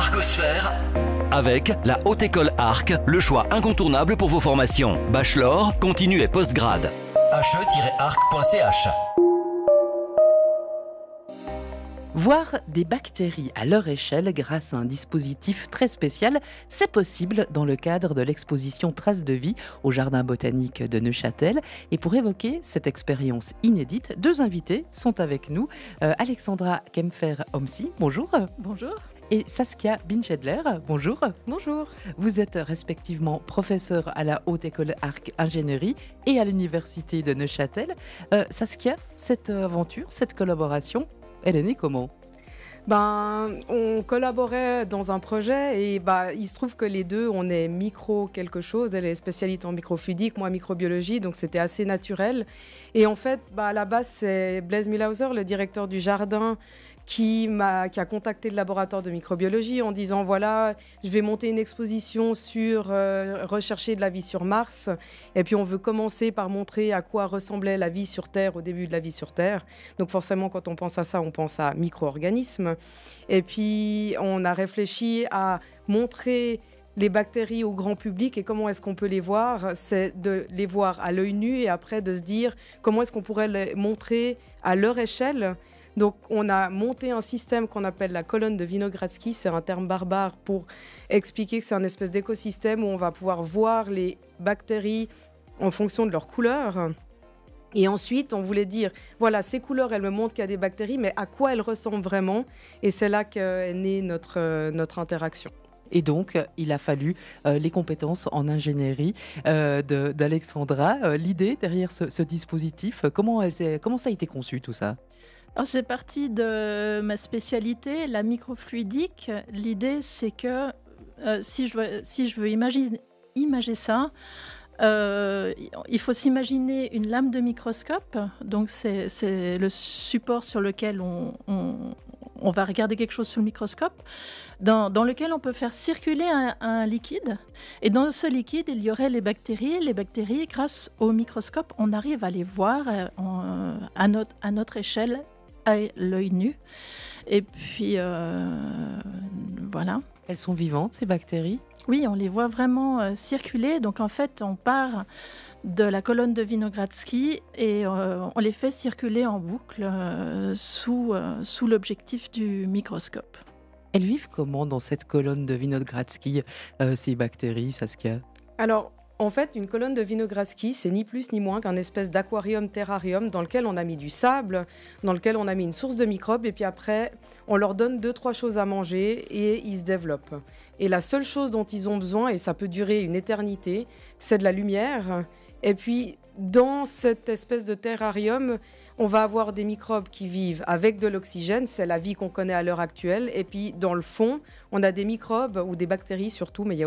Arcosphère avec la Haute École Arc, le choix incontournable pour vos formations. Bachelor, continu et postgrad. he-arc.ch. Voir des bactéries à leur échelle grâce à un dispositif très spécial, c'est possible dans le cadre de l'exposition Traces de vie au Jardin botanique de Neuchâtel. Et pour évoquer cette expérience inédite, deux invités sont avec nous. Alexandra Kempfer-Homsi, bonjour. Bonjour. Et Saskia Binchedler, bonjour. Bonjour. Vous êtes respectivement professeure à la Haute École Arc Ingénierie et à l'Université de Neuchâtel. Saskia, cette aventure, cette collaboration, elle est née comment ? On collaborait dans un projet et il se trouve que les deux, on est micro quelque chose. Elle est spécialiste en microfluidique, moi microbiologie, donc c'était assez naturel. Et en fait, à la base, c'est Blaise Mühlhauser, le directeur du jardin, qui a contacté le laboratoire de microbiologie en disant voilà, je vais monter une exposition sur rechercher de la vie sur Mars, et puis on veut commencer par montrer à quoi ressemblait la vie sur Terre au début de la vie sur Terre. Donc forcément, quand on pense à ça, on pense à micro-organismes. Et puis on a réfléchi à montrer les bactéries au grand public et comment est-ce qu'on peut les voir. C'est de les voir à l'œil nu et après de se dire comment est-ce qu'on pourrait les montrer à leur échelle. Donc, on a monté un système qu'on appelle la colonne de Winogradsky. C'est un terme barbare pour expliquer que c'est un espèce d'écosystème où on va pouvoir voir les bactéries en fonction de leur couleur. Et ensuite, on voulait dire, voilà, ces couleurs, elles me montrent qu'il y a des bactéries, mais à quoi elles ressemblent vraiment ? Et c'est là qu'est née notre interaction. Et donc, il a fallu les compétences en ingénierie d'Alexandra. L'idée derrière ce dispositif, comment ça a été conçu tout ça ? Alors, c'est parti de ma spécialité, la microfluidique. L'idée, c'est que si je veux imaginer ça, il faut s'imaginer une lame de microscope. Donc, c'est le support sur lequel on va regarder quelque chose sous le microscope, dans lequel on peut faire circuler un liquide. Et dans ce liquide, il y aurait les bactéries. Les bactéries, grâce au microscope, on arrive à les voir à notre échelle, à l'œil nu. Et puis, voilà. Elles sont vivantes, ces bactéries ? Oui, on les voit vraiment circuler. Donc, en fait, on part de la colonne de Winogradsky et on les fait circuler en boucle sous l'objectif du microscope. Elles vivent comment dans cette colonne de Winogradsky, ces bactéries, Saskia ? Alors, en fait, une colonne de Winogradsky, c'est ni plus ni moins qu'un espèce d'aquarium-terrarium dans lequel on a mis du sable, dans lequel on a mis une source de microbes, et puis après, on leur donne 2-3 choses à manger et ils se développent. Et la seule chose dont ils ont besoin, et ça peut durer une éternité, c'est de la lumière. Et puis, dans cette espèce de terrarium, on va avoir des microbes qui vivent avec de l'oxygène, c'est la vie qu'on connaît à l'heure actuelle. Et puis, dans le fond, on a des microbes, ou des bactéries surtout, mais il y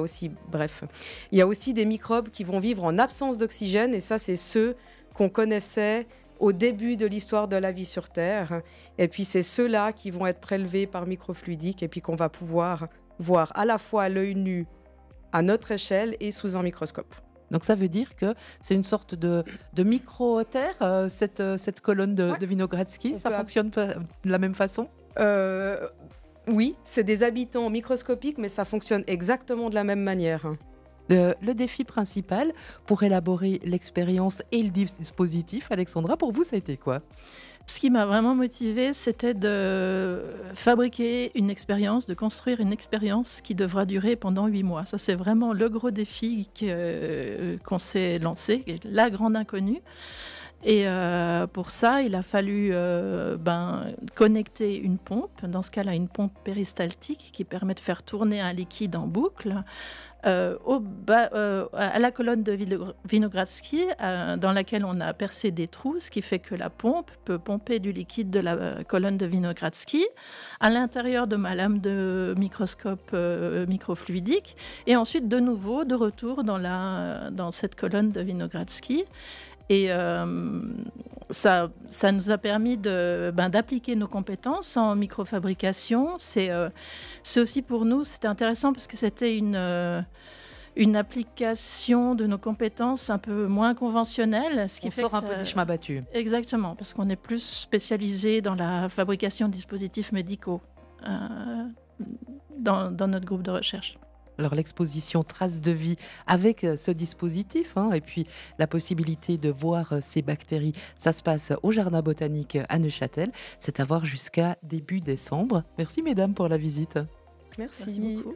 a aussi des microbes qui vont vivre en absence d'oxygène. Et ça, c'est ceux qu'on connaissait au début de l'histoire de la vie sur Terre. Et puis, c'est ceux-là qui vont être prélevés par microfluidique et puis qu'on va pouvoir voir à la fois à l'œil nu, à notre échelle et sous un microscope. Donc ça veut dire que c'est une sorte de micro-terre, cette colonne de Winogradsky. Ça fonctionne de la même façon ? Oui, c'est des habitants microscopiques, mais ça fonctionne exactement de la même manière. Le défi principal pour élaborer l'expérience et le dispositif, Alexandra, pour vous, ça a été quoi ? Ce qui m'a vraiment motivée, c'était de fabriquer une expérience, de construire une expérience qui devra durer pendant 8 mois. Ça, c'est vraiment le gros défi qu'on s'est lancé, la grande inconnue. Et pour ça, il a fallu connecter une pompe, dans ce cas-là une pompe péristaltique qui permet de faire tourner un liquide en boucle, à la colonne de Winogradsky, dans laquelle on a percé des trous, ce qui fait que la pompe peut pomper du liquide de la colonne de Winogradsky à l'intérieur de ma lame de microscope microfluidique, et ensuite de nouveau de retour dans cette colonne de Winogradsky. Et ça nous a permis d'appliquer nos compétences en microfabrication. C'est aussi pour nous, c'était intéressant parce que c'était une application de nos compétences un peu moins conventionnelle. Ce qui On sort un peu des chemins battus. Exactement, parce qu'on est plus spécialisé dans la fabrication de dispositifs médicaux. dans notre groupe de recherche. Alors l'exposition Traces de vie avec ce dispositif et puis la possibilité de voir ces bactéries, ça se passe au Jardin botanique à Neuchâtel. C'est à voir jusqu'à début décembre. Merci mesdames pour la visite. Merci beaucoup.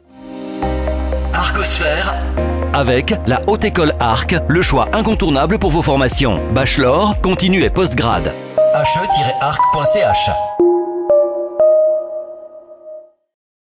Arcosphère avec la Haute École Arc, le choix incontournable pour vos formations. Bachelor, continu et postgrad. he-arc.ch